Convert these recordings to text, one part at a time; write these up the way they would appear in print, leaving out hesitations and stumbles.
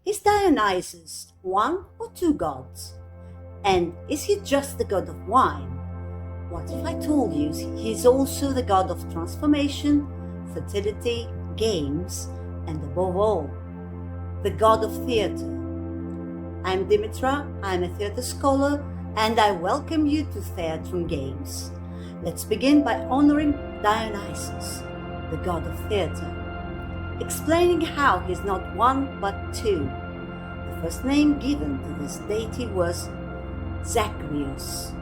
Is Dionysus one or two gods? And is he just the god of wine? What if I told you he's also the god of transformation, fertility, games, and above all, the god of theatre? I'm Dimitra, I'm a theatre scholar, and I welcome you to Theatro Games. Let's begin by honoring Dionysus, the god of theatre, explaining how he's not one but two. The first name given to this deity was Zacharias.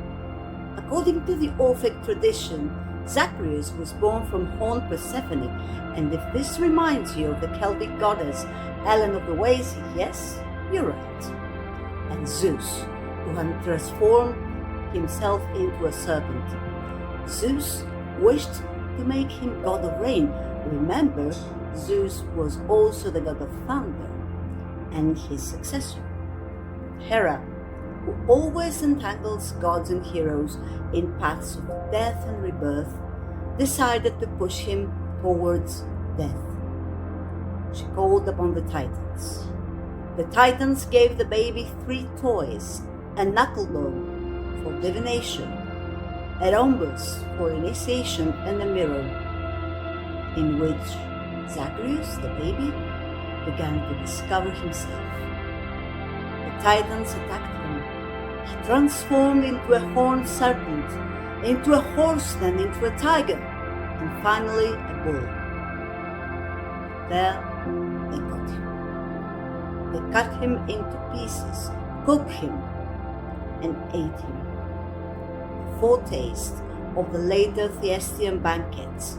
According to the Orphic tradition, Zacharias was born from horned Persephone, and if this reminds you of the Celtic goddess Helen of the Ways, yes, you're right. And Zeus, who had transformed himself into a serpent. Zeus wished to make him god of rain. Remember, Zeus was also the god of thunder and his successor. Hera, who always entangles gods and heroes in paths of death and rebirth, decided to push him towards death. She called upon the Titans. The Titans gave the baby 3 toys: a knucklebone for divination, a rhombus for initiation, and a mirror, in which Zacharias, the baby, began to discover himself. The Titans attacked him. He transformed into a horned serpent, into a horse, then into a tiger, and finally a bull. There they got him. They cut him into pieces, cooked him, and ate him. A foretaste of the later Thespian banquets,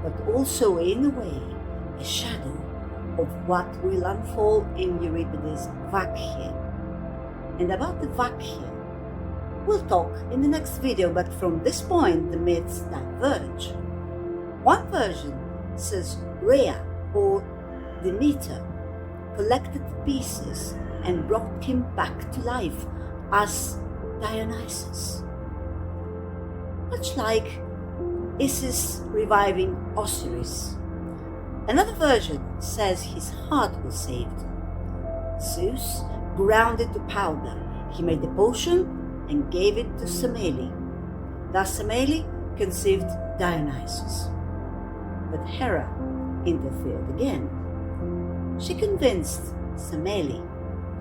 but also in a way a shadow of what will unfold in Euripides' Bacchae. And about the Bacchae, we'll talk in the next video, but from this point the myths diverge. One version says Rhea, or Demeter, collected the pieces and brought him back to life as Dionysus. Much like Isis reviving Osiris. Another version says his heart was saved. Zeus ground it to powder. He made a potion and gave it to Semele. Thus Semele conceived Dionysus. But Hera interfered again. She convinced Semele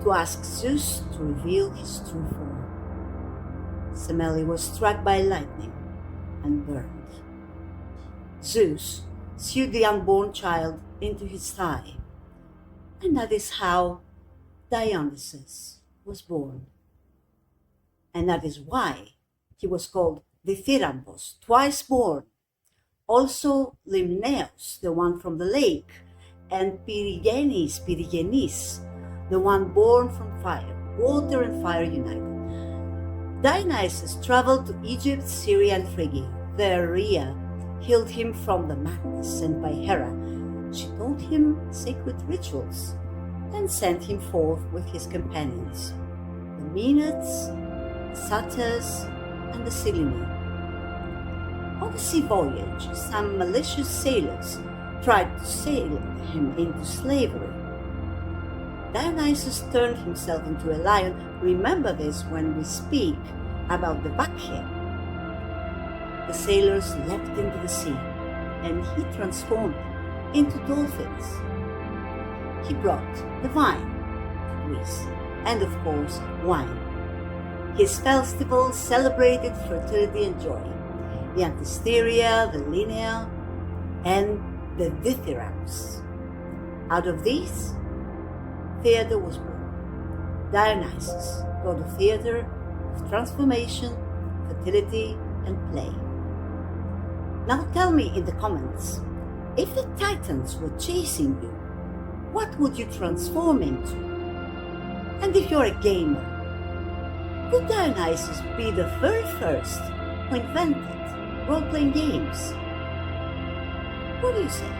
to ask Zeus to reveal his true form. Semele was struck by lightning and burned. Zeus sewed the unborn child into his thigh, and that is how Dionysus was born. And that is why he was called Dithyrambos, twice born. Also Limnaeus, the one from the lake, and Pyrigenes, the one born from fire, water and fire united. Dionysus traveled to Egypt, Syria, and Phrygia. There Rhea healed him from the madness sent by Hera. She taught him sacred rituals and sent him forth with his companions, the Maenads, the Satyrs, and the Seleni. On the sea voyage, some malicious sailors tried to sail him into slavery. Dionysus turned himself into a lion. Remember this when we speak about the Bacchae. The sailors leapt into the sea, and he transformed them into dolphins. He brought the vine to Greece, and of course wine. His festivals celebrated fertility and joy, the Antisteria, the Linnea, and the Dithyrambs. Out of these, theatre was born. Dionysus, god of theatre, of transformation, fertility, and play. Now tell me in the comments, if the Titans were chasing you, what would you transform into? And if you're a gamer, could Dionysus be the very first who invented role-playing games? What do you say?